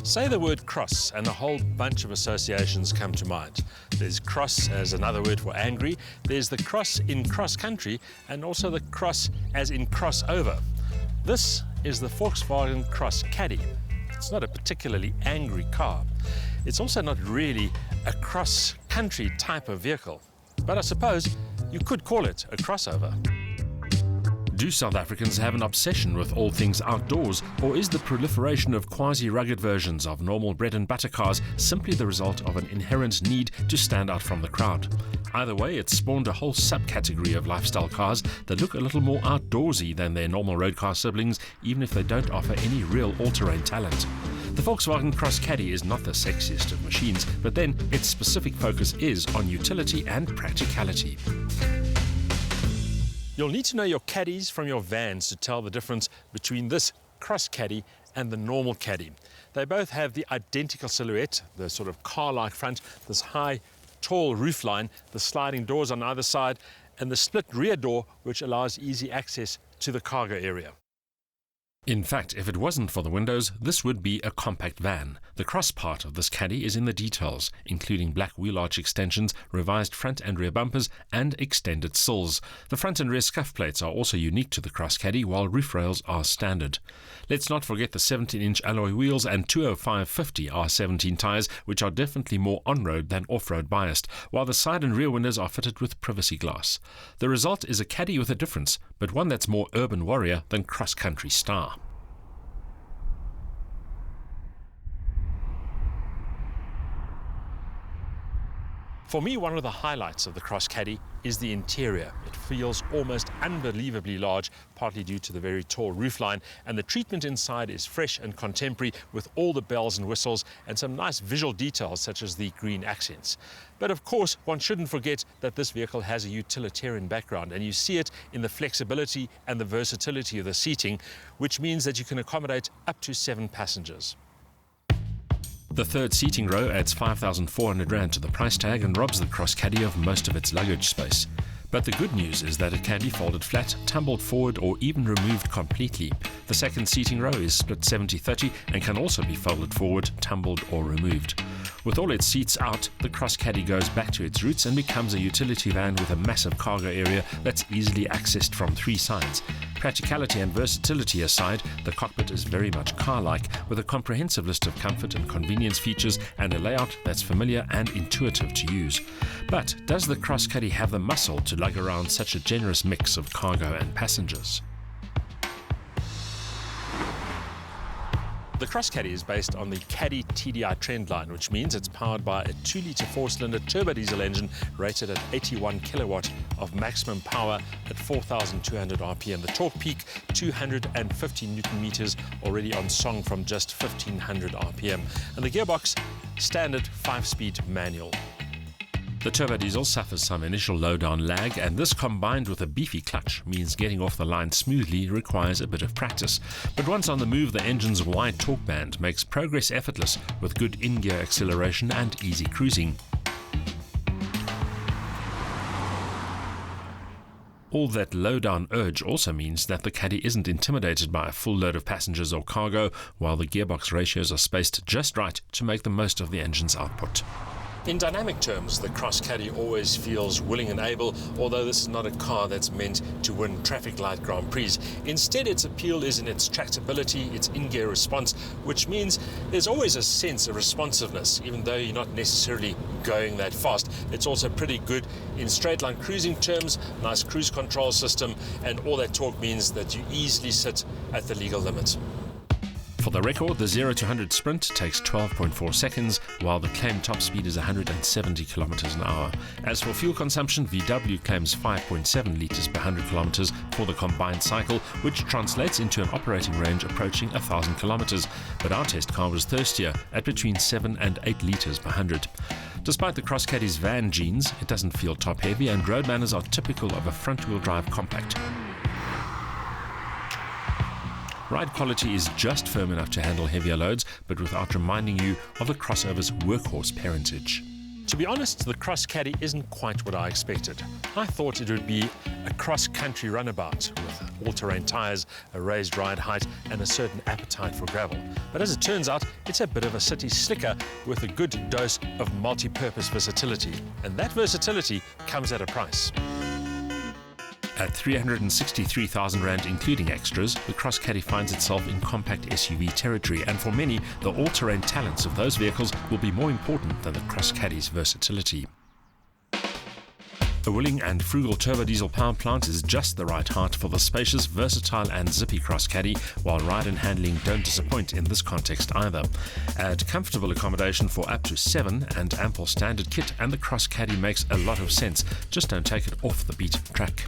Say the word cross and a whole bunch of associations come to mind. There's cross as another word for angry, there's the cross in cross country, and also the cross as in crossover. This is the Volkswagen Cross Caddy. It's not a particularly angry car. It's also not really a cross-country type of vehicle. But I suppose you could call it a crossover. Do South Africans have an obsession with all things outdoors, or is the proliferation of quasi-rugged versions of normal bread and butter cars simply the result of an inherent need to stand out from the crowd? Either way, it's spawned a whole subcategory of lifestyle cars that look a little more outdoorsy than their normal road car siblings, even if they don't offer any real all-terrain talent. The Volkswagen Cross Caddy is not the sexiest of machines, but then its specific focus is on utility and practicality. You'll need to know your caddies from your vans to tell the difference between this Cross Caddy and the normal Caddy. They both have the identical silhouette, the sort of car-like front, this high, tall roofline, the sliding doors on either side, and the split rear door, which allows easy access to the cargo area. In fact, if it wasn't for the windows, this would be a compact van. The cross part of this Caddy is in the details, including black wheel arch extensions, revised front and rear bumpers, and extended sills. The front and rear scuff plates are also unique to the Cross Caddy, while roof rails are standard. Let's not forget the 17-inch alloy wheels and 205/50 R17 tyres, which are definitely more on-road than off-road biased, while the side and rear windows are fitted with privacy glass. The result is a Caddy with a difference, but one that's more urban warrior than cross-country star. For me, one of the highlights of the Cross Caddy is the interior. It feels almost unbelievably large, partly due to the very tall roofline, and the treatment inside is fresh and contemporary with all the bells and whistles and some nice visual details such as the green accents. But of course, one shouldn't forget that this vehicle has a utilitarian background, and you see it in the flexibility and the versatility of the seating, which means that you can accommodate up to 7 passengers. The third seating row adds 5,400 Rand to the price tag and robs the Cross Caddy of most of its luggage space. But the good news is that it can be folded flat, tumbled forward, or even removed completely. The second seating row is split 70-30 and can also be folded forward, tumbled, or removed. With all its seats out, the Cross Caddy goes back to its roots and becomes a utility van with a massive cargo area that's easily accessed from 3 sides. Practicality and versatility aside, the cockpit is very much car-like, with a comprehensive list of comfort and convenience features and a layout that's familiar and intuitive to use. But does the Cross Caddy have the muscle to lug around such a generous mix of cargo and passengers? The Cross Caddy is based on the Caddy TDI trendline, which means it's powered by a 2-litre 4-cylinder turbo diesel engine rated at 81 kilowatt of maximum power at 4,200 RPM. The torque peak 250 Newton meters, already on song from just 1,500 RPM. And the gearbox, standard 5-speed manual. The turbo diesel suffers some initial low-down lag, and this combined with a beefy clutch means getting off the line smoothly requires a bit of practice. But once on the move, the engine's wide torque band makes progress effortless with good in-gear acceleration and easy cruising. All that low-down urge also means that the Caddy isn't intimidated by a full load of passengers or cargo, while the gearbox ratios are spaced just right to make the most of the engine's output. In dynamic terms, the Cross Caddy always feels willing and able, although this is not a car that's meant to win traffic light Grand Prix. Instead, its appeal is in its tractability, its in-gear response, which means there's always a sense of responsiveness, even though you're not necessarily going that fast. It's also pretty good in straight-line cruising terms, nice cruise control system, and all that torque means that you easily sit at the legal limit. For the record, the 0 to 100 sprint takes 12.4 seconds, while the claimed top speed is 170 kilometers an hour. As for fuel consumption, VW claims 5.7 liters per 100 kilometers for the combined cycle, which translates into an operating range approaching 1,000 kilometers. But our test car was thirstier, at between 7 and 8 liters per 100. Despite the Cross Caddy's van genes, it doesn't feel top-heavy, and road manners are typical of a front-wheel drive compact. Ride quality is just firm enough to handle heavier loads, but without reminding you of the crossover's workhorse parentage. To be honest, the Cross Caddy isn't quite what I expected. I thought it would be a cross-country runabout with all-terrain tyres, a raised ride height and a certain appetite for gravel. But as it turns out, it's a bit of a city slicker with a good dose of multi-purpose versatility. And that versatility comes at a price. At 363,000 Rand including extras, the Cross Caddy finds itself in compact SUV territory, and for many, the all-terrain talents of those vehicles will be more important than the Cross Caddy's versatility. A willing and frugal turbo diesel power plant is just the right height for the spacious, versatile and zippy Cross Caddy, while ride and handling don't disappoint in this context either. Add comfortable accommodation for up to 7 and ample standard kit and the Cross Caddy makes a lot of sense. Just don't take it off the beaten track.